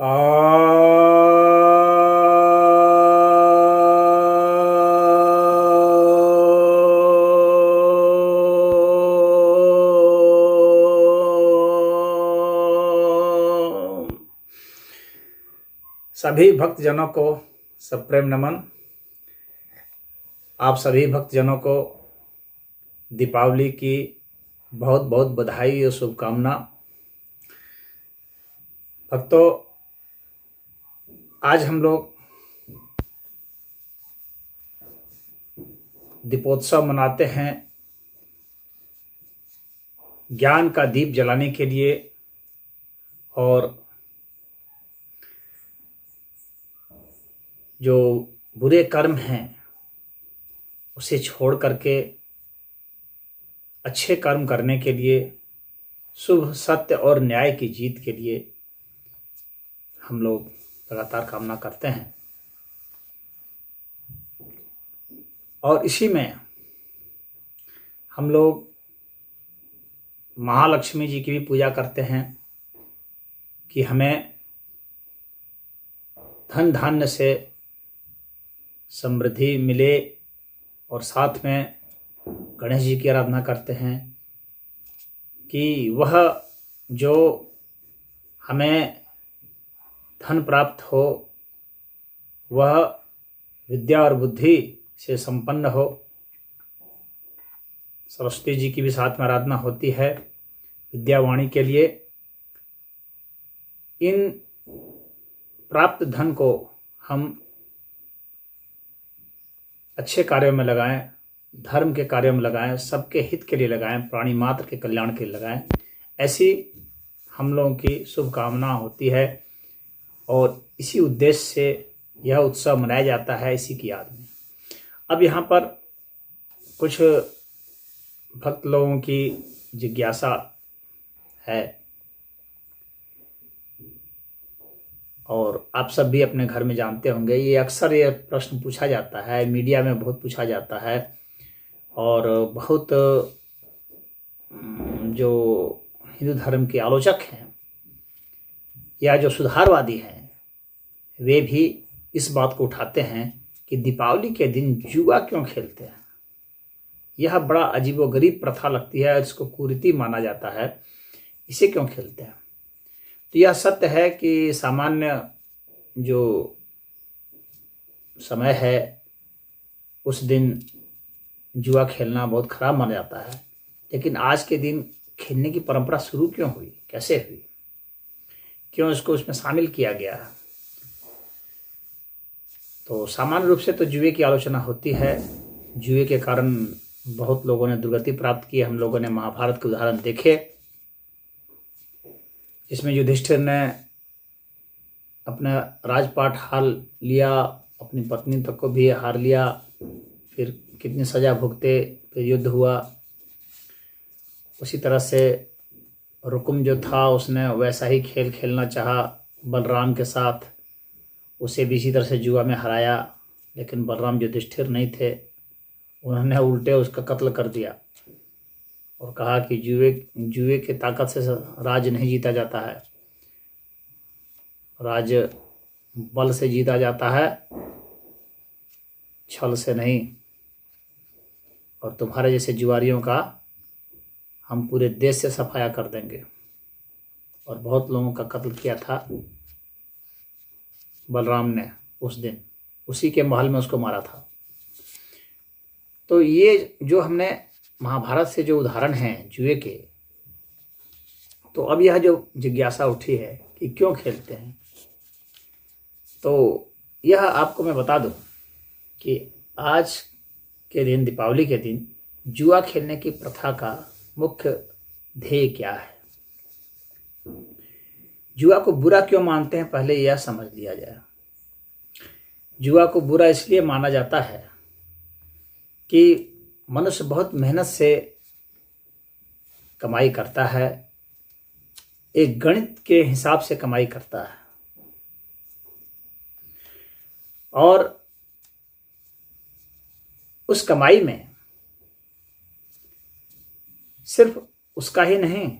सभी भक्तजनों को सप्रेम नमन। आप सभी भक्तजनों को दीपावली की बहुत बहुत बधाई और शुभकामना। भक्तों, आज हम लोग दीपोत्सव मनाते हैं ज्ञान का दीप जलाने के लिए, और जो बुरे कर्म हैं उसे छोड़ करके अच्छे कर्म करने के लिए, शुभ सत्य और न्याय की जीत के लिए हम लोग लगातार कामना करते हैं। और इसी में हम लोग महालक्ष्मी जी की भी पूजा करते हैं कि हमें धन धान्य से समृद्धि मिले, और साथ में गणेश जी की आराधना करते हैं कि वह जो हमें धन प्राप्त हो वह विद्या और बुद्धि से संपन्न हो। सरस्वती जी की भी साथ में आराधना होती है विद्यावाणी के लिए। इन प्राप्त धन को हम अच्छे कार्यों में लगाएं, धर्म के कार्यों में लगाएं, सबके हित के लिए लगाएं, प्राणी मात्र के कल्याण के लिए लगाएं, ऐसी हम लोगों की शुभकामना होती है। और इसी उद्देश्य से यह उत्सव मनाया जाता है, इसी की याद में। अब यहाँ पर कुछ भक्त लोगों की जिज्ञासा है, और आप सब भी अपने घर में जानते होंगे, ये अक्सर ये प्रश्न पूछा जाता है, मीडिया में बहुत पूछा जाता है, और बहुत जो हिंदू धर्म के आलोचक हैं या जो सुधारवादी हैं वे भी इस बात को उठाते हैं कि दीपावली के दिन जुआ क्यों खेलते हैं। यह बड़ा अजीबोगरीब प्रथा लगती है, इसको कुरीति माना जाता है, इसे क्यों खेलते हैं। तो यह सत्य है कि सामान्य जो समय है उस दिन जुआ खेलना बहुत खराब माना जाता है, लेकिन आज के दिन खेलने की परंपरा शुरू क्यों हुई, कैसे हुई, क्यों इसको उसमें शामिल किया गया है। तो सामान्य रूप से तो जुए की आलोचना होती है। जुए के कारण बहुत लोगों ने दुर्गति प्राप्त की। हम लोगों ने महाभारत के उदाहरण देखे, इसमें युधिष्ठिर ने अपना राजपाट हार लिया, अपनी पत्नी तक को भी हार लिया, फिर कितनी सजा भुगते, फिर युद्ध हुआ। उसी तरह से रुकुम जो था उसने वैसा ही खेल खेलना चाहा बलराम के साथ, उसे भी इसी तरह से जुआ में हराया, लेकिन बलराम युधिष्ठिर नहीं थे, उन्होंने उल्टे उसका कत्ल कर दिया और कहा कि जुए के ताकत से राज नहीं जीता जाता है, राज बल से जीता जाता है, छल से नहीं। और तुम्हारे जैसे जुआरियों का हम पूरे देश से सफाया कर देंगे। और बहुत लोगों का कत्ल किया था बलराम ने उस दिन, उसी के महल में उसको मारा था। तो ये जो हमने महाभारत से जो उदाहरण हैं जुए के, तो अब यह जो जिज्ञासा उठी है कि क्यों खेलते हैं, तो यह आपको मैं बता दूं कि आज के दिन, दीपावली के दिन, जुआ खेलने की प्रथा का मुख्य ध्येय क्या है। जुआ को बुरा क्यों मानते हैं, पहले यह समझ लिया जाए। जुआ को बुरा इसलिए माना जाता है कि मनुष्य बहुत मेहनत से कमाई करता है, एक गणित के हिसाब से कमाई करता है, और उस कमाई में सिर्फ उसका ही नहीं,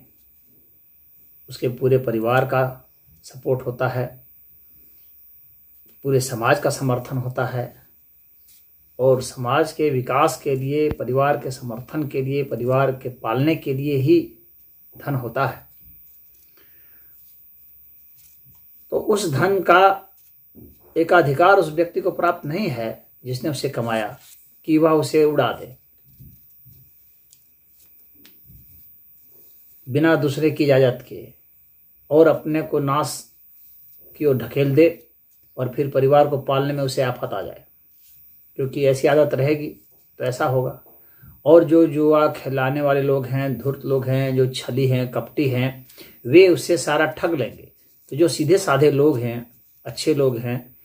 उसके पूरे परिवार का सपोर्ट होता है, पूरे समाज का समर्थन होता है और समाज के विकास के लिए, परिवार के समर्थन के लिए, परिवार के पालने के लिए ही धन होता है। तो उस धन का एकाधिकार उस व्यक्ति को प्राप्त नहीं है जिसने उसे कमाया कि वह उसे उड़ा दे, बिना दूसरे की इजाज़त के, और अपने को नाश की ओर ढकेल दे और फिर परिवार को पालने में उसे आफत आ जाए, क्योंकि ऐसी आदत रहेगी तो ऐसा होगा। और जो जुआ खिलाने वाले लोग हैं, धूर्त लोग हैं, जो छली हैं, कपटी हैं, वे उससे सारा ठग लेंगे। तो जो सीधे साधे लोग हैं, अच्छे लोग हैं,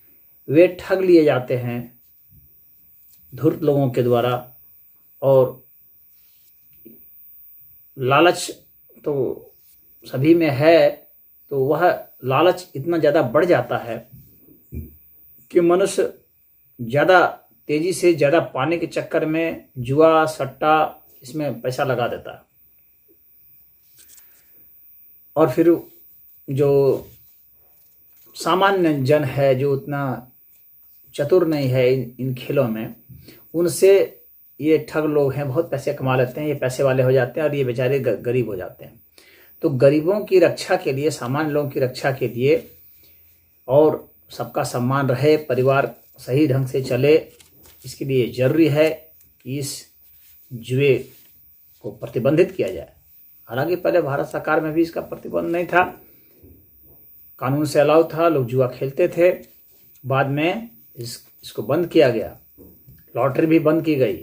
वे ठग लिए जाते हैं धूर्त लोगों के द्वारा। और लालच तो सभी में है, तो वह लालच इतना ज़्यादा बढ़ जाता है कि मनुष्य ज़्यादा तेज़ी से ज़्यादा पाने के चक्कर में जुआ, सट्टा, इसमें पैसा लगा देता है। और फिर जो सामान्य जन है, जो उतना चतुर नहीं है इन खेलों में, उनसे ये ठग लोग हैं बहुत पैसे कमा लेते हैं, ये पैसे वाले हो जाते हैं और ये बेचारे गरीब हो जाते हैं। तो गरीबों की रक्षा के लिए, सामान्य लोगों की रक्षा के लिए, और सबका सम्मान रहे, परिवार सही ढंग से चले, इसके लिए ज़रूरी है कि इस जुए को प्रतिबंधित किया जाए। हालांकि पहले भारत सरकार में भी इसका प्रतिबंध नहीं था, कानून से अलाउ था, लोग जुआ खेलते थे। बाद में इसको बंद किया गया, लॉटरी भी बंद की गई।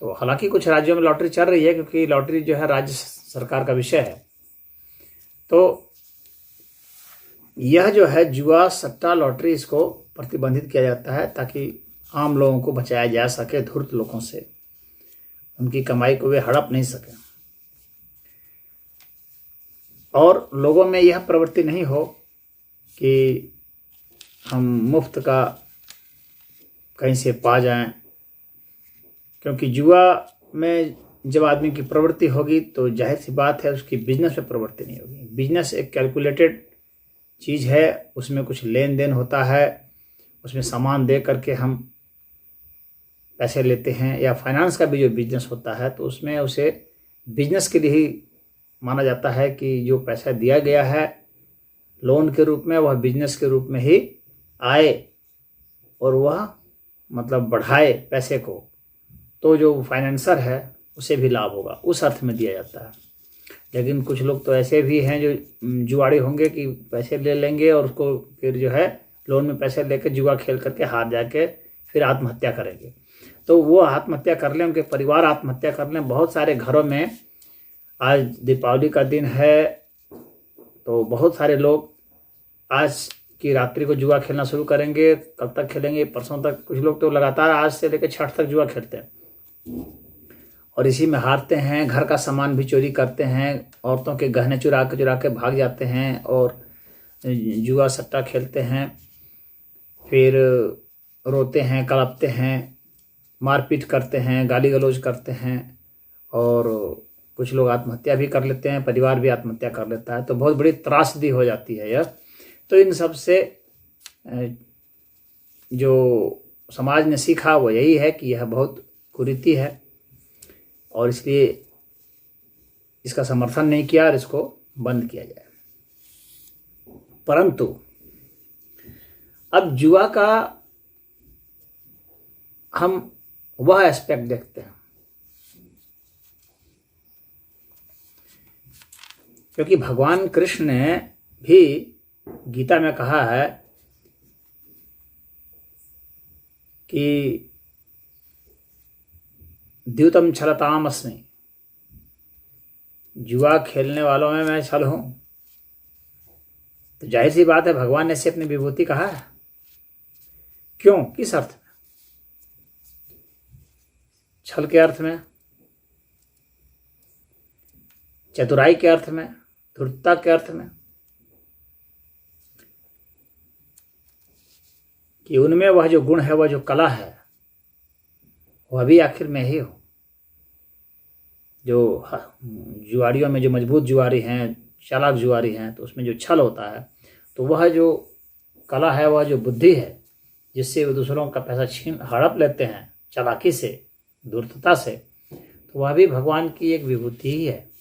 तो हालांकि कुछ राज्यों में लॉटरी चल रही है, क्योंकि लॉटरी जो है राज्य सरकार का विषय है। तो यह जो है जुआ, सट्टा, लॉटरी, इसको प्रतिबंधित किया जाता है ताकि आम लोगों को बचाया जा सके धूर्त लोगों से, उनकी कमाई को वे हड़प नहीं सके और लोगों में यह प्रवृत्ति नहीं हो कि हम मुफ्त का कहीं से पा जाएं। क्योंकि जुआ में जब आदमी की प्रवृत्ति होगी तो जाहिर सी बात है उसकी बिजनेस में प्रवृत्ति नहीं होगी। बिजनेस एक कैलकुलेटेड चीज़ है, उसमें कुछ लेन देन होता है, उसमें सामान दे करके हम पैसे लेते हैं। या फाइनेंस का भी जो बिजनेस होता है तो उसमें उसे बिजनेस के लिए ही माना जाता है कि जो पैसा दिया गया है लोन के रूप में, वह बिजनेस के रूप में ही आए और वह मतलब बढ़ाए पैसे को, तो जो फाइनेंसर है उसे भी लाभ होगा, उस अर्थ में दिया जाता है। लेकिन कुछ लोग तो ऐसे भी हैं जो जुआड़ी होंगे कि पैसे ले लेंगे और उसको फिर जो है लोन में पैसे लेकर जुआ खेल करके हार जाके फिर आत्महत्या करेंगे। तो वो आत्महत्या कर लें, उनके परिवार आत्महत्या कर लें। बहुत सारे घरों में आज दीपावली का दिन है तो बहुत सारे लोग आज की रात्रि को जुआ खेलना शुरू करेंगे। कब तक खेलेंगे? परसों तक। कुछ लोग तो लगातार आज से लेकर छठ तक जुआ खेलते हैं और इसी में हारते हैं। घर का सामान भी चोरी करते हैं, औरतों के गहने चुरा के भाग जाते हैं और जुआ सट्टा खेलते हैं। फिर रोते हैं, कलपते हैं, मारपीट करते हैं, गाली गलौज करते हैं और कुछ लोग आत्महत्या भी कर लेते हैं, परिवार भी आत्महत्या कर लेता है। तो बहुत बड़ी त्रासदी हो जाती है यह। तो इन सब से जो समाज ने सीखा वो यही है कि यह बहुत कुरीति है और इसलिए इसका समर्थन नहीं किया और इसको बंद किया जाए। परंतु अब जुआ का हम वह एस्पेक्ट देखते हैं, क्योंकि भगवान कृष्ण ने भी गीता में कहा है कि द्यूतम छलताम अस्मि, जुआ खेलने वालों में मैं छल हूं। तो जाहिर सी बात है भगवान ने ऐसे अपनी विभूति कहा है। क्यों? किस अर्थ में? छल के अर्थ में, चतुराई के अर्थ में, धूर्तता के अर्थ में, कि उनमें वह जो गुण है, वह जो कला है, वह भी आखिर में ही हो। जो जुआरियों में जो मजबूत जुआरी हैं, चालाक जुआरी हैं, तो उसमें जो छल होता है, तो वह जो कला है, वह जो बुद्धि है, जिससे वे दूसरों का पैसा छीन हड़प लेते हैं चालाकी से, धूर्तता से, तो वह भी भगवान की एक विभूति ही है।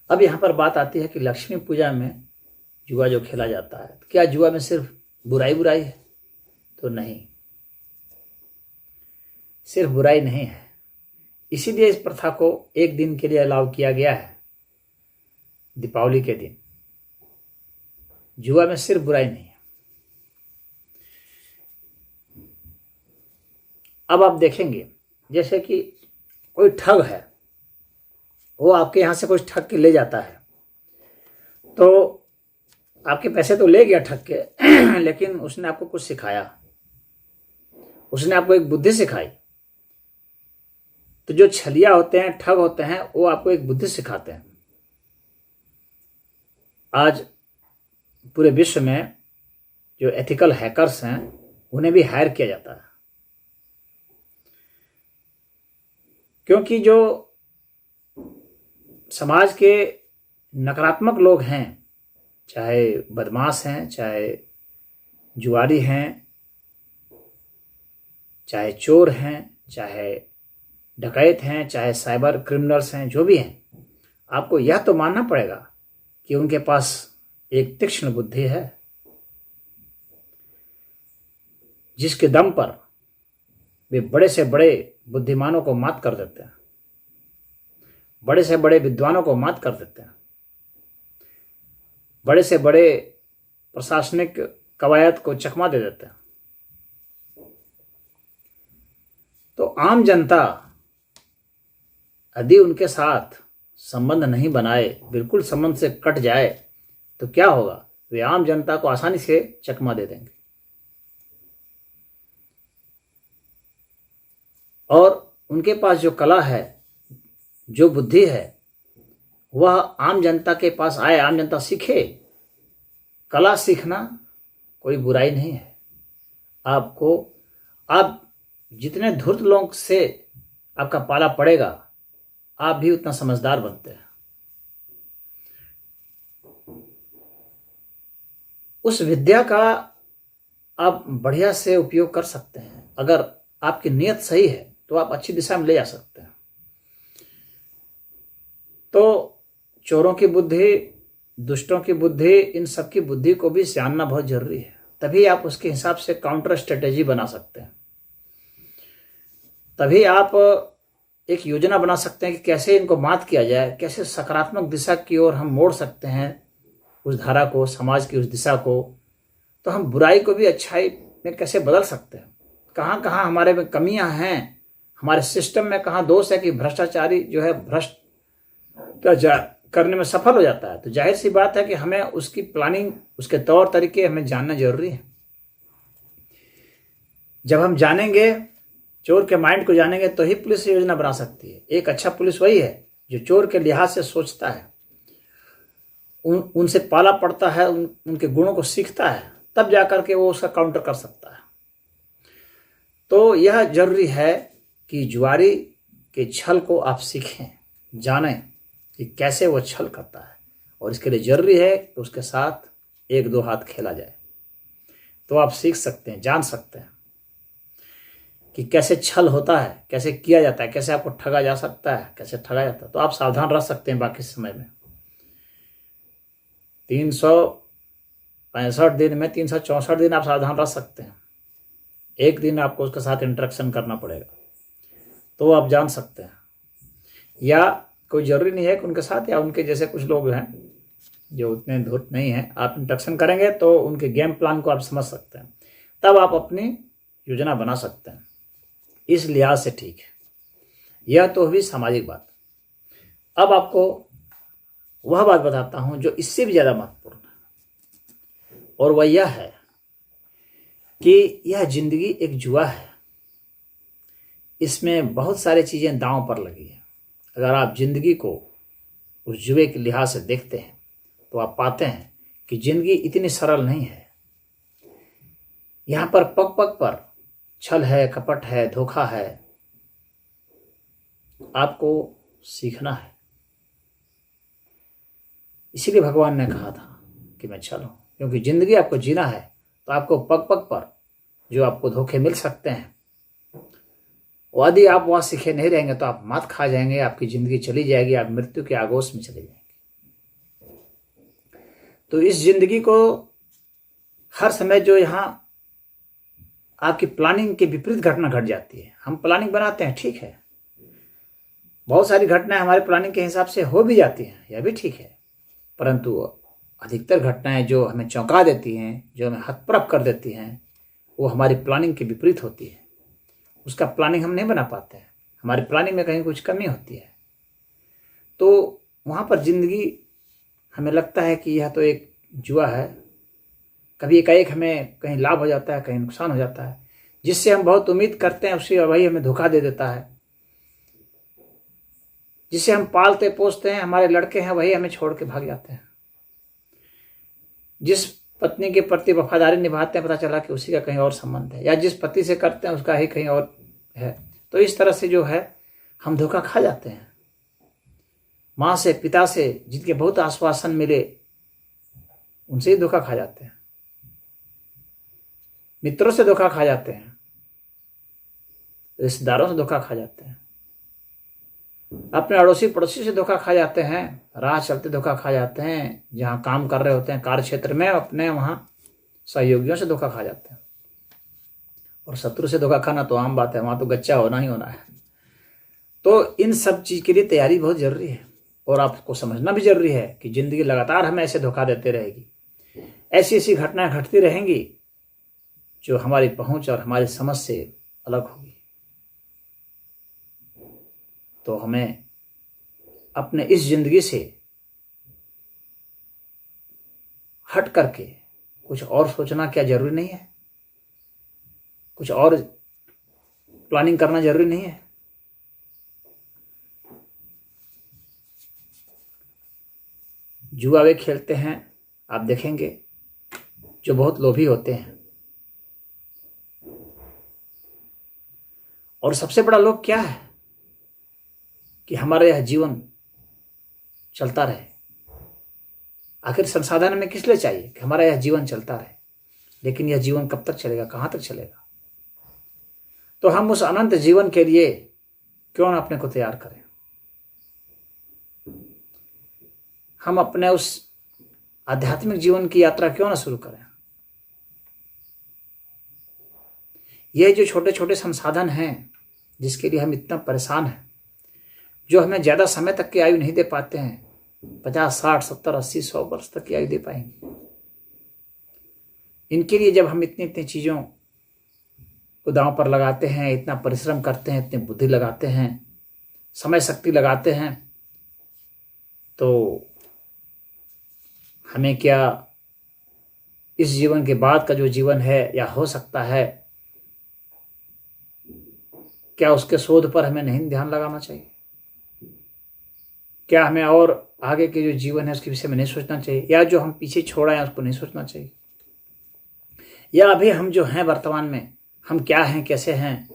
अब यहाँ पर बात आती है कि लक्ष्मी पूजा में जुआ जो खेला जाता है, तो क्या जुआ में सिर्फ बुराई बुराई है? तो नहीं, सिर्फ बुराई नहीं है। इसीलिए इस प्रथा को एक दिन के लिए अलाउ किया गया है, दीपावली के दिन। जुआ में सिर्फ बुराई नहीं है। अब आप देखेंगे, जैसे कि कोई ठग है, वो आपके यहाँ से कुछ ठग के ले जाता है, तो आपके पैसे तो ले गया ठग के लेकिन उसने आपको कुछ सिखाया, उसने आपको एक बुद्धि सिखाई। तो जो छलिया होते हैं, ठग होते हैं, वो आपको एक बुद्धि सिखाते हैं। आज पूरे विश्व में जो एथिकल हैकर्स हैं, उन्हें भी हायर किया जाता है, क्योंकि जो समाज के नकारात्मक लोग हैं, चाहे बदमाश हैं, चाहे जुआरी हैं, चाहे चोर हैं, चाहे डकैत हैं, चाहे साइबर क्रिमिनल्स हैं, जो भी हैं, आपको यह तो मानना पड़ेगा कि उनके पास एक तीक्ष्ण बुद्धि है, जिसके दम पर वे बड़े से बड़े बुद्धिमानों को मात कर देते हैं, बड़े से बड़े विद्वानों को मात कर देते हैं, बड़े से बड़े प्रशासनिक कवायद को चकमा दे देते हैं। तो आम जनता यदि उनके साथ संबंध नहीं बनाए, बिल्कुल संबंध से कट जाए, तो क्या होगा? वे आम जनता को आसानी से चकमा दे देंगे। और उनके पास जो कला है, जो बुद्धि है, वह आम जनता के पास आए, आम जनता सीखे। कला सीखना कोई बुराई नहीं है। आप जितने धूर्त लोगों से आपका पाला पड़ेगा, आप भी उतना समझदार बनते हैं। उस विद्या का आप बढ़िया से उपयोग कर सकते हैं। अगर आपकी नीयत सही है तो आप अच्छी दिशा में ले जा सकते हैं। तो चोरों की बुद्धि, दुष्टों की बुद्धि, इन सब की बुद्धि को भी जानना बहुत जरूरी है। तभी आप उसके हिसाब से काउंटर स्ट्रेटेजी बना सकते हैं। तभी आप एक योजना बना सकते हैं कि कैसे इनको मात किया जाए, कैसे सकारात्मक दिशा की ओर हम मोड़ सकते हैं उस धारा को, समाज की उस दिशा को। तो हम बुराई को भी अच्छाई में कैसे बदल सकते हैं, कहाँ कहाँ हमारे में कमियां हैं, हमारे सिस्टम में कहाँ दोष है कि भ्रष्टाचारी जो है भ्रष्ट करने में सफल हो जाता है। तो जाहिर सी बात है कि हमें उसकी प्लानिंग, उसके तौर तरीके हमें जानना जरूरी है। जब हम जानेंगे, चोर के माइंड को जानेंगे, तो ही पुलिस योजना बना सकती है। एक अच्छा पुलिस वही है जो चोर के लिहाज से सोचता है, उनसे पाला पड़ता है, उनके गुणों को सीखता है, तब जाकर के वो उसका काउंटर कर सकता है। तो यह जरूरी है कि जुआरी के छल को आप सीखें, जानें कि कैसे वो छल करता है। और इसके लिए जरूरी है कि उसके साथ एक दो हाथ खेला जाए, तो आप सीख सकते हैं, जान सकते हैं कि कैसे छल होता है, कैसे किया जाता है, कैसे आपको ठगा जा सकता है, कैसे ठगा जाता है। तो आप सावधान रह सकते हैं। बाकी समय में 365 दिन में 364 दिन आप सावधान रह सकते हैं। एक दिन आपको उसके साथ इंटरेक्शन करना पड़ेगा, तो आप जान सकते हैं। या कोई जरूरी नहीं है कि उनके साथ, या उनके जैसे कुछ लोग हैं जो उतने धूर्त नहीं हैं, आप इंटरेक्शन करेंगे तो उनके गेम प्लान को आप समझ सकते हैं, तब आप अपनी योजना बना सकते हैं। इस लिहाज से ठीक है। यह तो हुई सामाजिक बात। अब आपको वह बात बताता हूं जो इससे भी ज़्यादा महत्वपूर्ण है, और वह यह है कि यह जिंदगी एक जुआ है। इसमें बहुत सारी चीज़ें दांव पर लगी हैं। अगर आप जिंदगी को उस जुए के लिहाज से देखते हैं तो आप पाते हैं कि जिंदगी इतनी सरल नहीं है। यहाँ पर पग पग पर छल है, कपट है, धोखा है। आपको सीखना है। इसीलिए भगवान ने कहा था कि मैं छल हूं। क्योंकि ज़िंदगी आपको जीना है तो आपको पग पग पर जो आपको धोखे मिल सकते हैं, यदि आप वहाँ सीखे नहीं रहेंगे तो आप मात खा जाएंगे, आपकी ज़िंदगी चली जाएगी, आप मृत्यु के आगोश में चले जाएंगे। तो इस ज़िंदगी को हर समय जो यहाँ आपकी प्लानिंग के विपरीत घटना घट जाती है। हम प्लानिंग बनाते हैं, ठीक है, बहुत सारी घटनाएं हमारे प्लानिंग के हिसाब से हो भी जाती हैं, यह भी ठीक है, परंतु अधिकतर घटनाएं जो हमें चौंका देती हैं, जो हमें हतप्रभ कर देती हैं, वो हमारी प्लानिंग के विपरीत होती है। उसका प्लानिंग हम नहीं बना पाते हैं, हमारी प्लानिंग में कहीं कुछ कमी होती है। तो वहाँ पर ज़िंदगी हमें लगता है कि यह तो एक जुआ है, कभी एकाएक हमें कहीं लाभ हो जाता है, कहीं नुकसान हो जाता है, जिससे हम बहुत उम्मीद करते हैं उससे वही हमें धोखा दे देता है। जिसे हम पालते पोसते हैं, हमारे लड़के हैं, वही हमें छोड़ के भाग जाते हैं। जिस पत्नी के प्रति वफादारी निभाते हैं, पता चला कि उसी का कहीं और संबंध है, या जिस पति से करते हैं उसका ही कहीं और है। तो इस तरह से जो है हम धोखा खा जाते हैं। माँ से, पिता से, जिनके बहुत आश्वासन मिले, उनसे ही धोखा खा जाते हैं। मित्रों से धोखा खा जाते हैं, रिश्तेदारों से धोखा खा जाते हैं, अपने अड़ोसी पड़ोसी से धोखा खा जाते हैं, राह चलते धोखा खा जाते हैं, जहाँ काम कर रहे होते हैं कार्य क्षेत्र में अपने, वहाँ सहयोगियों से धोखा खा जाते हैं। और शत्रु से धोखा खाना तो आम बात है, वहाँ तो गच्चा होना ही होना है। तो इन सब चीज़ के लिए तैयारी बहुत जरूरी है, और आपको समझना भी जरूरी है कि ज़िंदगी लगातार हमें ऐसे धोखा देते रहेगी। ऐसी ऐसी घटनाएं घटती रहेंगी जो हमारी पहुंच और हमारी समझ से अलग होगी। तो हमें अपने इस जिंदगी से हट करके कुछ और सोचना क्या जरूरी नहीं है? कुछ और प्लानिंग करना जरूरी नहीं है? जुआ वे खेलते हैं, आप देखेंगे, जो बहुत लोभी होते हैं। और सबसे बड़ा लोभ क्या है? कि हमारा यह जीवन चलता रहे। आखिर संसाधन हमें किस लिए चाहिए? कि हमारा यह जीवन चलता रहे। लेकिन यह जीवन कब तक चलेगा, कहाँ तक चलेगा? तो हम उस अनंत जीवन के लिए क्यों न अपने को तैयार करें? हम अपने उस आध्यात्मिक जीवन की यात्रा क्यों न शुरू करें? ये जो छोटे छोटे संसाधन हैं, जिसके लिए हम इतना परेशान हैं, जो हमें ज़्यादा समय तक की आयु नहीं दे पाते हैं, 50, 60, 70, 80, 100 वर्ष तक की आयु दे पाएंगे, इनके लिए जब हम इतनी इतनी चीज़ों को दांव पर लगाते हैं, इतना परिश्रम करते हैं, इतनी बुद्धि लगाते हैं, समय शक्ति लगाते हैं, तो हमें क्या इस जीवन के बाद का जो जीवन है या हो सकता है, क्या उसके शोध पर हमें नहीं ध्यान लगाना चाहिए? क्या हमें और आगे के जो जीवन है उसके विषय में नहीं सोचना चाहिए? या जो हम पीछे छोड़ा है उसको नहीं सोचना चाहिए? या अभी हम जो हैं वर्तमान में, हम क्या हैं, कैसे हैं,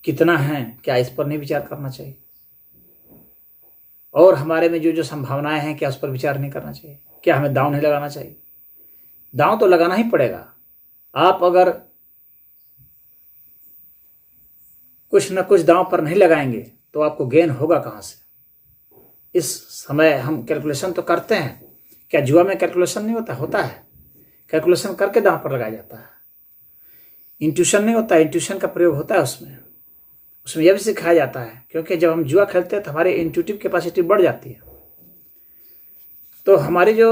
कितना हैं, क्या इस पर नहीं विचार करना चाहिए? और हमारे में जो जो संभावनाएं हैं, क्या उस पर विचार नहीं करना चाहिए? क्या हमें दांव नहीं लगाना चाहिए? दांव तो लगाना ही पड़ेगा। आप अगर कुछ न कुछ दांव पर नहीं लगाएंगे तो आपको गेन होगा कहाँ से? इस समय हम कैलकुलेशन तो करते हैं, क्या जुआ में कैलकुलेशन नहीं होता? होता है। कैलकुलेशन करके दांव पर लगाया जाता है। इंट्यूशन नहीं होता, इंट्यूशन का प्रयोग होता है उसमें यह भी सिखाया जाता है, क्योंकि जब हम जुआ खेलते हैं तो हमारी इंट्यूटिव कैपेसिटी बढ़ जाती है। तो हमारी जो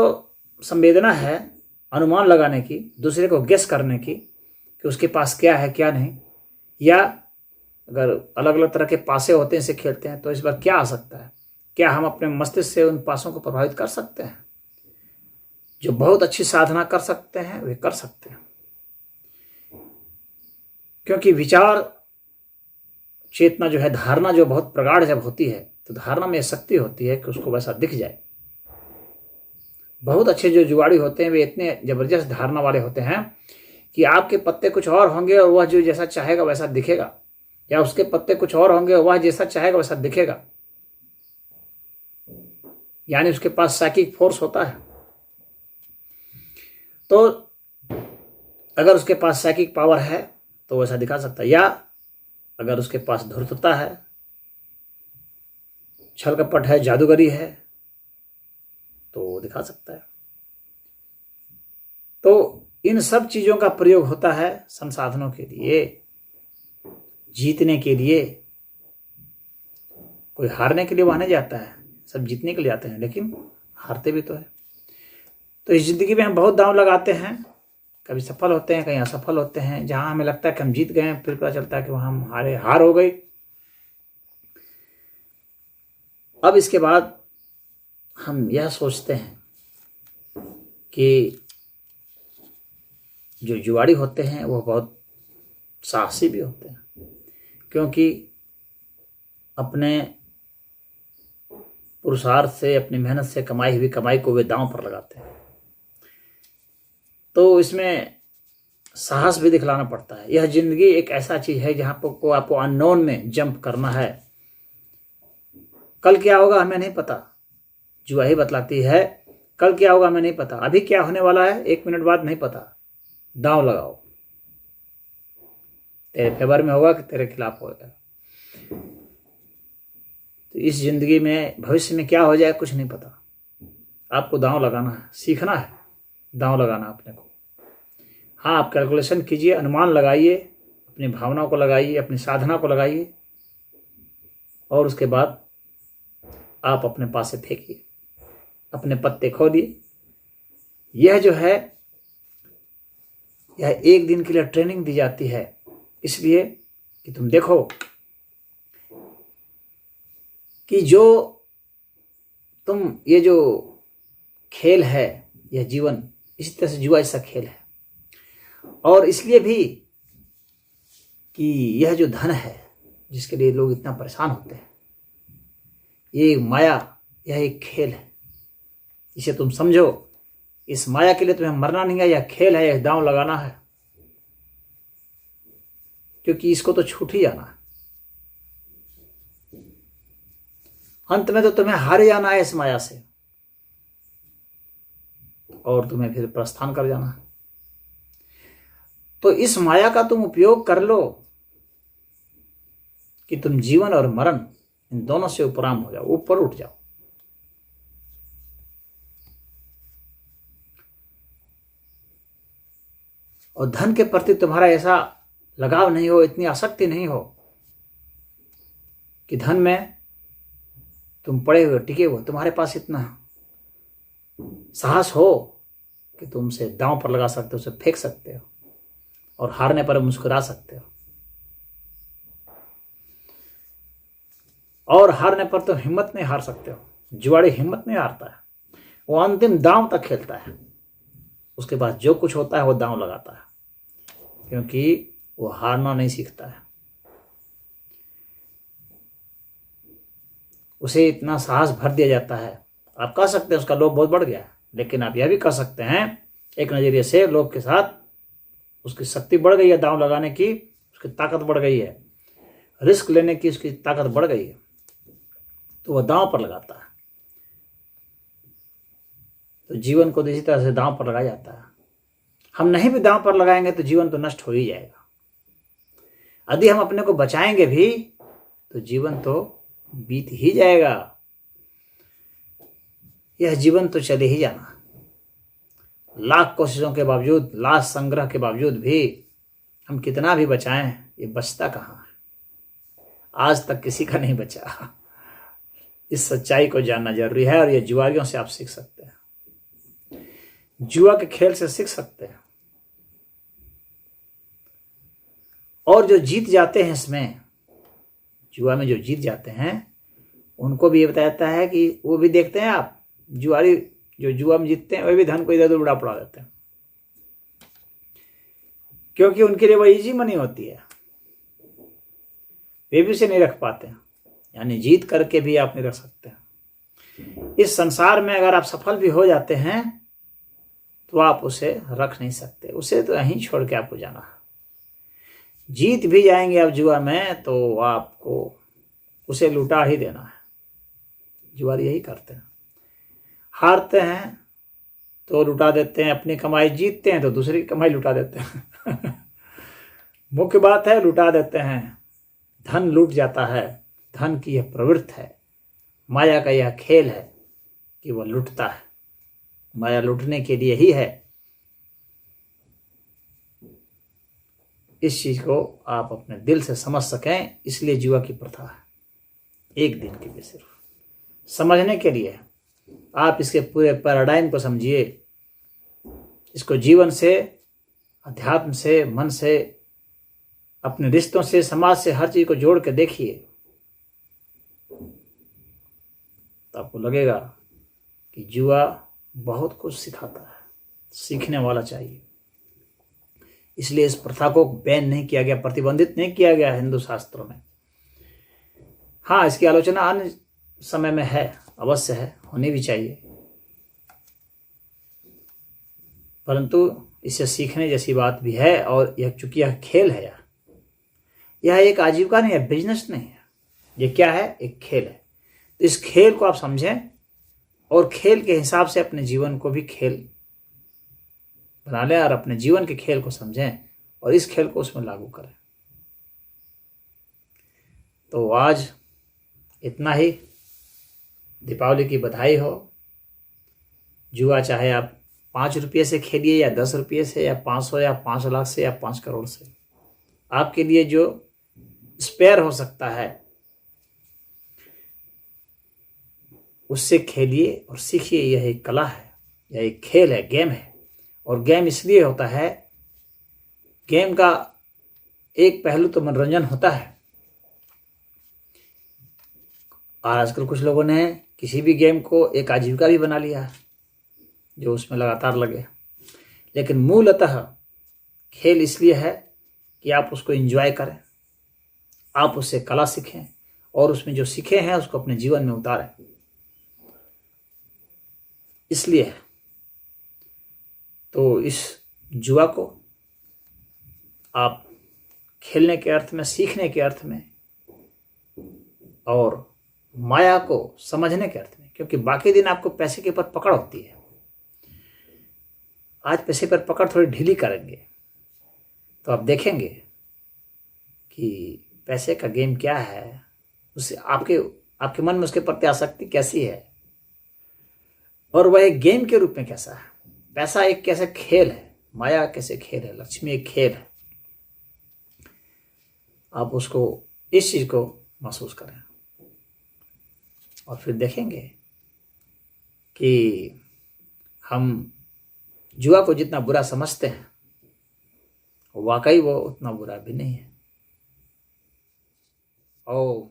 संवेदना है अनुमान लगाने की, दूसरे को गेस करने की कि उसके पास क्या है क्या नहीं, या अगर अलग अलग तरह के पासे होते हैं, इसे खेलते हैं, तो इस बार क्या आ सकता है, क्या हम अपने मस्तिष्क से उन पासों को प्रभावित कर सकते हैं? जो बहुत अच्छी साधना कर सकते हैं वे कर सकते हैं, क्योंकि विचार चेतना जो है, धारणा जो बहुत प्रगाढ़ जब होती है, तो धारणा में शक्ति होती है कि उसको वैसा दिख जाए। बहुत अच्छे जो जुगाड़ी होते हैं वे इतने जबरदस्त धारणा वाले होते हैं कि आपके पत्ते कुछ और होंगे और वह जो जैसा चाहेगा वैसा दिखेगा, या उसके पत्ते कुछ और होंगे और वह जैसा चाहेगा वैसा दिखेगा। यानी उसके पास साइकिक फोर्स होता है। तो अगर उसके पास साइकिक पावर है तो वो ऐसा दिखा सकता है, या अगर उसके पास धूर्तता है, छल कपट है, जादूगरी है, तो वो दिखा सकता है। तो इन सब चीजों का प्रयोग होता है संसाधनों के लिए, जीतने के लिए। कोई हारने के लिए वहां नहीं जाता है, सब जीतने के लिए आते हैं, लेकिन हारते भी तो है। तो इस जिंदगी में हम बहुत दांव लगाते हैं, कभी सफल होते हैं, कहीं असफल होते हैं। जहां हमें लगता है कि हम जीत गए, फिर पता चलता है कि वहां हम हार हो गई। अब इसके बाद हम यह सोचते हैं कि जो जुआड़ी होते हैं वो बहुत साहसी भी होते हैं, क्योंकि अपने पुरुषार्थ से, अपनी मेहनत से कमाई हुई कमाई को वे दांव पर लगाते हैं। तो इसमें साहस भी दिखलाना पड़ता है। यह जिंदगी एक ऐसा चीज है जहां पर आपको अननोन में जंप करना है। कल क्या होगा हमें नहीं पता, जुआ ही बतलाती है कल क्या होगा हमें नहीं पता। अभी क्या होने वाला है 1 मिनट बाद नहीं पता। दांव लगाओ, तेरे फेवर में होगा कि तेरे खिलाफ होगा। तो इस जिंदगी में भविष्य में क्या हो जाए कुछ नहीं पता। आपको दांव लगाना है, सीखना है दांव लगाना अपने को। हाँ, आप कैलकुलेशन कीजिए, अनुमान लगाइए, अपनी भावना को लगाइए, अपनी साधना को लगाइए, और उसके बाद आप अपने पास से फेंकिए, अपने पत्ते खो दिए। यह जो है, यह 1 दिन के लिए ट्रेनिंग दी जाती है, इसलिए कि तुम देखो कि जो तुम ये जो खेल है, यह जीवन इसी तरह से जुआ ऐसा खेल है। और इसलिए भी कि यह जो धन है जिसके लिए लोग इतना परेशान होते हैं, ये माया, यह एक खेल है। इसे तुम समझो, इस माया के लिए तुम्हें मरना नहीं है, यह खेल है, यह दांव लगाना है, क्योंकि इसको तो छूट ही जाना है। अंत में तो तुम्हें हार जाना है इस माया से, और तुम्हें फिर प्रस्थान कर जाना है। तो इस माया का तुम उपयोग कर लो कि तुम जीवन और मरण इन दोनों से उपराम हो जाओ, ऊपर उठ जाओ। और धन के प्रति तुम्हारा ऐसा लगाव नहीं हो, इतनी आसक्ति नहीं हो कि धन में तुम पड़े हुए टिके हुए, तुम्हारे पास इतना साहस हो कि तुम उसे दांव पर लगा सकते हो, उसे फेंक सकते हो, और हारने पर मुस्कुरा सकते हो। और हारने पर तो हिम्मत नहीं हार सकते हो। जुआड़ी हिम्मत नहीं हारता है, वो अंतिम दांव तक खेलता है। उसके बाद जो कुछ होता है वो दांव लगाता है, क्योंकि वो हारना नहीं सीखता है। उसे इतना साहस भर दिया जाता है। आप कह सकते हैं उसका लोभ बहुत बढ़ गया है, लेकिन आप यह भी कह सकते हैं एक नजरिए से लोभ के साथ उसकी शक्ति बढ़ गई है, दांव लगाने की उसकी ताकत बढ़ गई है, रिस्क लेने की उसकी ताकत बढ़ गई है, तो वह दांव पर लगाता है। तो जीवन को इसी तरह से दांव पर लगाया जाता है। हम नहीं भी दांव पर लगाएंगे तो जीवन तो नष्ट हो ही जाएगा। यदि हम अपने को बचाएंगे भी तो जीवन तो बीत ही जाएगा। यह जीवन तो चले ही जाना। लाख कोशिशों के बावजूद, लाख संग्रह के बावजूद भी हम कितना भी बचाएं, ये बचता कहाँ है। आज तक किसी का नहीं बचा। इस सच्चाई को जानना जरूरी है, और ये जुआरियों से आप सीख सकते हैं, जुआ के खेल से सीख सकते हैं। और जो जीत जाते हैं इसमें, जुआ में जो जीत जाते हैं, उनको भी ये बताया जाता है कि वो भी देखते हैं आप, जुआरी जो जुआ में जीतते हैं वे भी धन को इधर उधर उड़ा देते हैं, क्योंकि उनके लिए वो इजी मनी होती है, वे भी उसे नहीं रख पाते हैं। यानी जीत करके भी आप नहीं रख सकते हैं। इस संसार में अगर आप सफल भी हो जाते हैं तो आप उसे रख नहीं सकते, उसे तो यहीं छोड़ के आपको जाना है। जीत भी जाएंगे आप जुआ में तो आपको उसे लुटा ही देना है। जुआरी यही करते हैं, हारते हैं तो लुटा देते हैं, अपनी कमाई जीतते हैं तो दूसरी की कमाई लुटा देते हैं। मुख्य बात है लुटा देते हैं, धन लूट जाता है। धन की यह प्रवृत्ति है, माया का यह खेल है कि वह लुटता है। माया लूटने के लिए ही है। इस चीज को आप अपने दिल से समझ सकें, इसलिए जुआ की प्रथा है। एक दिन के लिए सिर्फ समझने के लिए आप इसके पूरे पैराडाइम को समझिए, इसको जीवन से, अध्यात्म से, मन से, अपने रिश्तों से, समाज से, हर चीज को जोड़ के देखिए तो आपको लगेगा कि जुआ बहुत कुछ सिखाता है। सीखने वाला चाहिए। इसलिए इस प्रथा को बैन नहीं किया गया, प्रतिबंधित नहीं किया गया हिंदू शास्त्रों में। हाँ, इसकी आलोचना अन्य समय में है, अवश्य है, होनी भी चाहिए, परंतु इससे सीखने जैसी बात भी है। और यह चूंकि यह खेल है, यह एक आजीविका नहीं है, बिजनेस नहीं है, यह क्या है, एक खेल है। तो इस खेल को आप समझें और खेल के हिसाब से अपने जीवन को भी खेल बना लें और अपने जीवन के खेल को समझें और इस खेल को उसमें लागू करें। तो आज इतना ही। दीपावली की बधाई हो। जुआ चाहे आप 5 रुपये से खेलिए या 10 रुपये से या 500 या 5 लाख से या 5 करोड़ से, आपके लिए जो स्पेयर हो सकता है उससे खेलिए और सीखिए। यह एक कला है, यह एक खेल है, गेम है। और गेम इसलिए होता है, गेम का एक पहलू तो मनोरंजन होता है। और आजकल कुछ लोगों ने किसी भी गेम को एक आजीविका भी बना लिया है, जो उसमें लगातार लगे। लेकिन मूलतः खेल इसलिए है कि आप उसको एंजॉय करें, आप उससे कला सीखें और उसमें जो सीखे हैं उसको अपने जीवन में उतारें, इसलिए है। तो इस जुआ को आप खेलने के अर्थ में, सीखने के अर्थ में और माया को समझने के अर्थ में, क्योंकि बाकी दिन आपको पैसे के ऊपर पकड़ होती है। आज पैसे पर पकड़ थोड़ी ढीली करेंगे तो आप देखेंगे कि पैसे का गेम क्या है, उससे आपके मन में उसके प्रति आसक्ति कैसी है और वह एक गेम के रूप में कैसा है। पैसा एक कैसे खेल है, माया कैसे खेल है, लक्ष्मी एक खेल है। आप उसको, इस चीज को महसूस करें और फिर देखेंगे कि हम जुआ को जितना बुरा समझते हैं वाकई वो उतना बुरा भी नहीं है। ओम